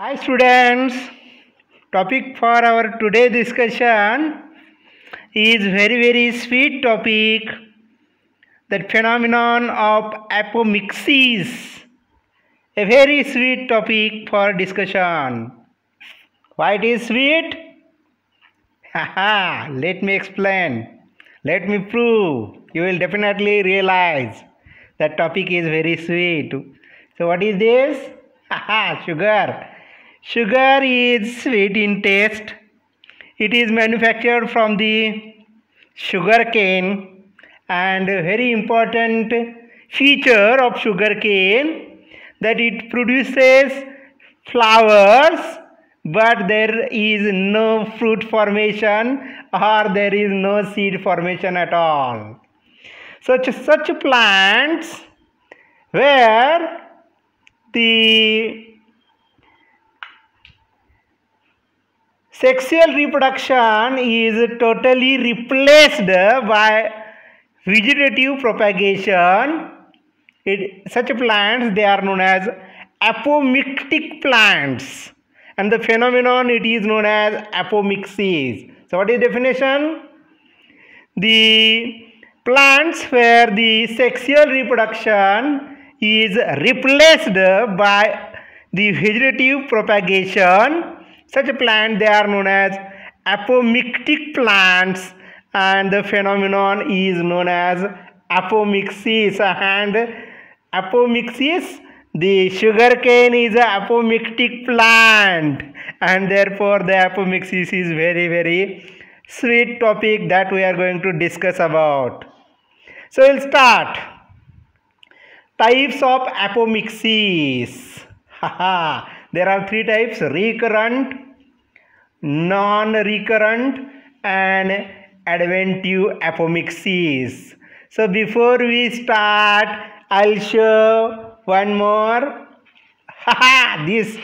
Hi students, topic for our today discussion is very sweet topic, that phenomenon of apomixis. A very sweet topic for discussion. Why it is sweet? Haha, let me explain. Let me prove. You will definitely realize that topic is very sweet. So what is this? Haha, sugar. Sugar is sweet in taste. It is manufactured from the sugar cane, and a very important feature of sugar cane that it produces flowers, but there is no fruit formation or there is no seed formation at all. Such plants where the sexual reproduction is totally replaced by vegetative propagation. Such plants, they are known as apomictic plants, and the phenomenon it is known as apomixis. So what is the definition? The plants where the sexual reproduction is replaced by the vegetative propagation, such a plant they are known as apomictic plants, and the phenomenon is known as apomixis. And apomixis, the sugar cane is a apomictic plant, and therefore the apomixis is very sweet topic that we are going to discuss about. So we'll start. Types of apomixis. There are three types: recurrent, non-recurrent, and adventive apomixis. So before we start, I'll show one more. This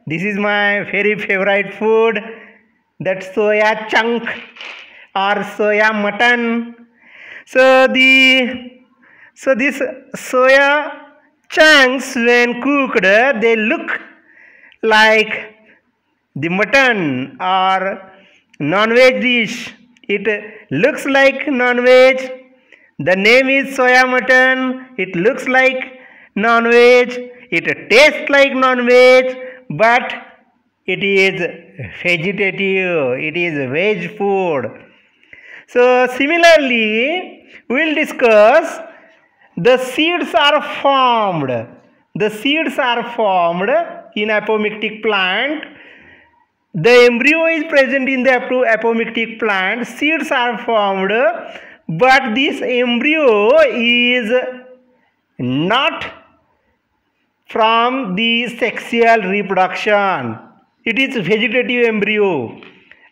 is my very favorite food, that soya chunk or soya mutton. So this soya chunks, when cooked, they look like the mutton or non-veg dish. It looks like non-veg. The name is soya mutton. It looks like non-veg. It tastes like non-veg, but it is vegetative. It is veg food. So similarly, we will discuss the seeds are formed. The seeds are formed in apomictic plant. The embryo is present in the apomictic plant. Seeds are formed, but this embryo is not from the sexual reproduction. It is vegetative embryo,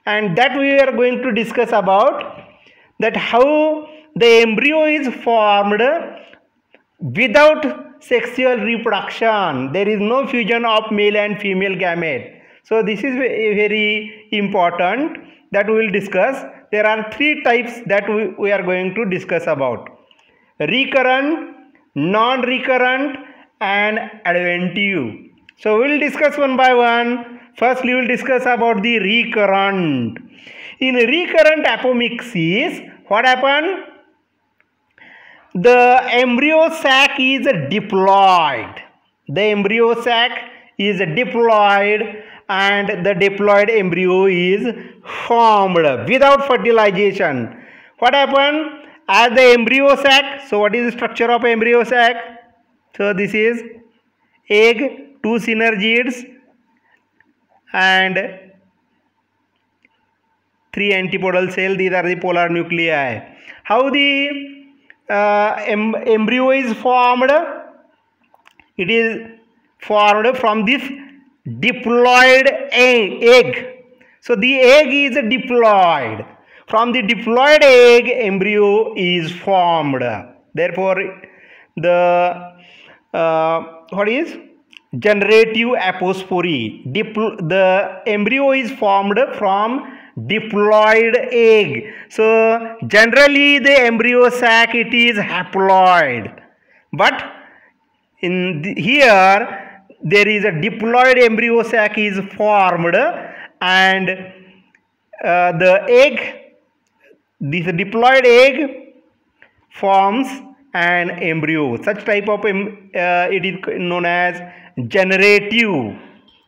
and that we are going to discuss about, that how the embryo is formed without sexual reproduction. There is no fusion of male and female gamete. So this is very important that we will discuss. There are three types that we are going to discuss about: recurrent, non-recurrent, and adventive. So we will discuss one by one. Firstly, we will discuss about the recurrent. In recurrent apomixis, what happened? The embryo sac is diploid. The embryo sac is diploid, and the diploid embryo is formed without fertilization. What happened? As the embryo sac, so what is the structure of embryo sac? So this is egg, two synergids, and three antipodal cell. These are the polar nuclei. How the embryo is formed? It is formed from this diploid egg. So the egg is diploid. From the diploid egg, embryo is formed. Therefore, the what is generative apospory? The embryo is formed from diploid egg. So generally the embryo sac, it is haploid, but here there is a diploid embryo sac is formed, and the egg, this diploid egg forms an embryo. Such type of it is known as generative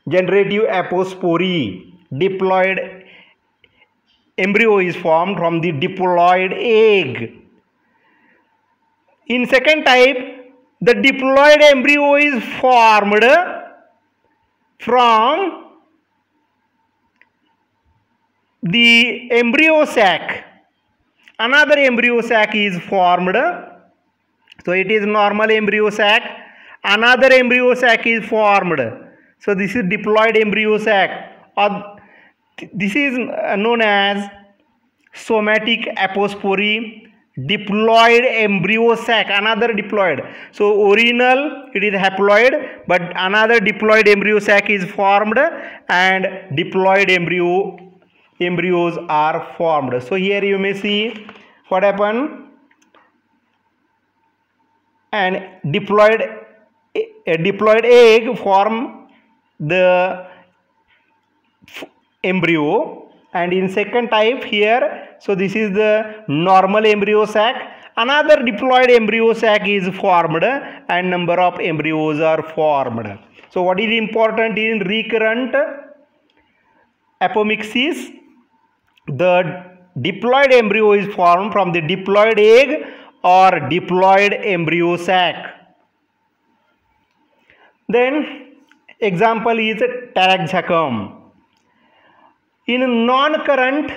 apospory. Diploid embryo is formed from the diploid egg. In second type, the diploid embryo is formed from the embryo sac. Another embryo sac is formed. So it is normal embryo sac. Another embryo sac is formed. So this is diploid embryo sac. Or this is known as somatic apospory. Diploid embryo sac, another diploid. So original it is haploid, but another diploid embryo sac is formed, and diploid embryos are formed. So here you may see what happened. And a diploid egg form the embryo, and in second type here, so this is the normal embryo sac. Another diploid embryo sac is formed, and number of embryos are formed. So what is important in recurrent apomixis? The diploid embryo is formed from the diploid egg or diploid embryo sac. Then example is Taraxacum. In non-recurrent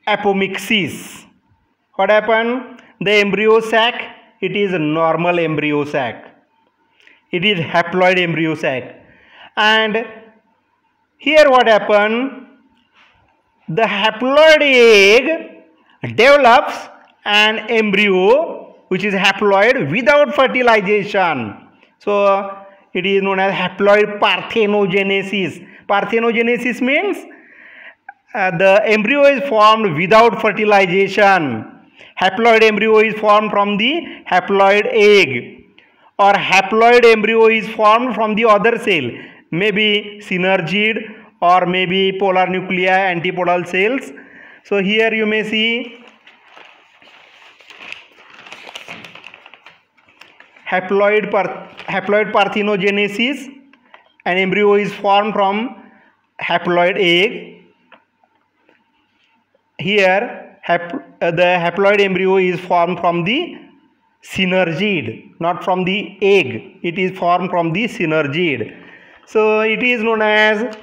apomixis, what happened? The embryo sac, it is a normal embryo sac. It is haploid embryo sac. And here what happened? The haploid egg develops an embryo which is haploid without fertilization. So it is known as haploid parthenogenesis. Parthenogenesis means the embryo is formed without fertilization. Haploid embryo is formed from the haploid egg, or haploid embryo is formed from the other cell, maybe synergid or maybe polar nuclei, antipodal cells. So here you may see haploid parthenogenesis. An embryo is formed from haploid egg. Here the haploid embryo is formed from the synergid, not from the egg. It is formed from the synergid. So it is known as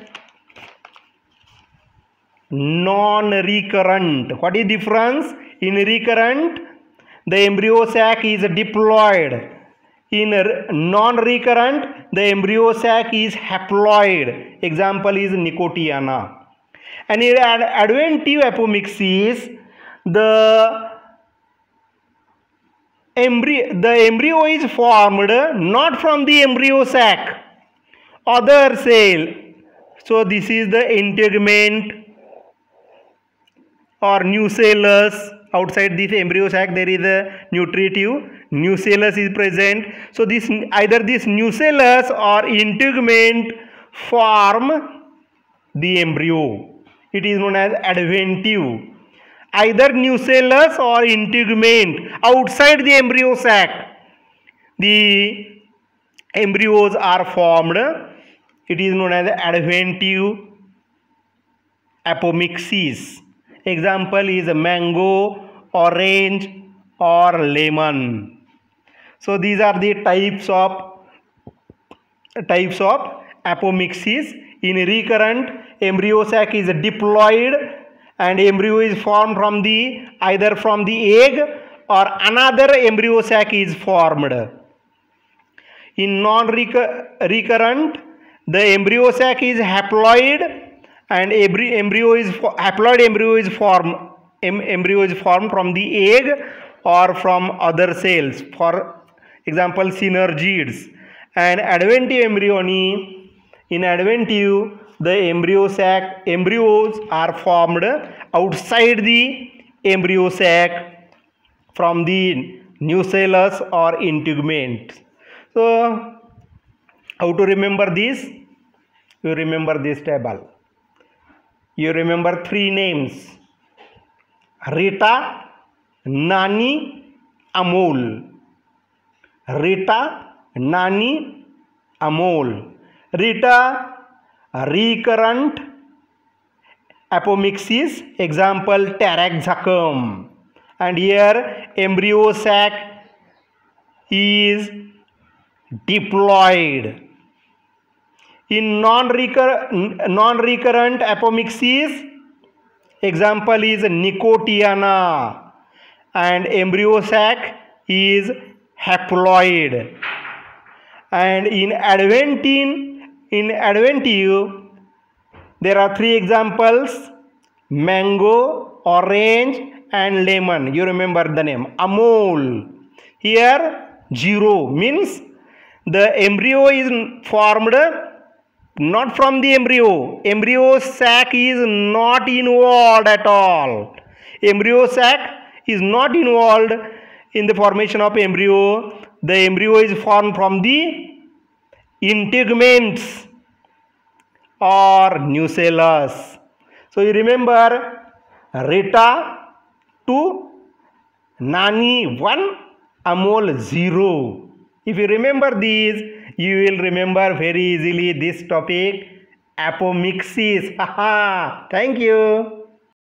non-recurrent. What is difference? In recurrent, the embryo sac is diploid. In non-recurrent, the embryo sac is haploid. Example is Nicotiana. And in adventive apomixis, the embryo is formed not from the embryo sac, other cell. So this is the integument or nucellus. Outside this embryo sac there is a nutritive nucellus is present. So this either this nucellus or integument form the embryo. It is known as adventive. Either nucellus or integument outside the embryo sac, the embryos are formed. It is known as adventive apomixis. Example is mango, orange or lemon. So these are the types of apomixis. In recurrent, embryo sac is diploid and embryo is formed from the either from the egg or another embryo sac is formed. In non-recurrent, the embryo sac is haploid and haploid embryo is formed from the egg or from other cells, for example synergids. And adventive embryony, in adventive the embryos are formed outside the embryo sac from the nucellus or integument. So how to remember this? You remember this table. You remember three names: Rita, Nani, Amol. Rita, Nani, Amol. Rita, recurrent apomixis, example Taraxacum. And here embryo sac is diploid. In non-recurrent apomixis, example is Nicotiana, and embryo sac is haploid. And in adventive, there are three examples: mango, orange, and lemon. You remember the name Amol. Here 0 means the embryo is formed not from the embryo. Embryo sac is not involved at all. Embryo sac is not involved in the formation of embryo. The embryo is formed from the integuments or nucellus. So you remember Rita 2, Nani 1, Amol 0. If you remember these, you will remember very easily this topic, apomixis. Thank you.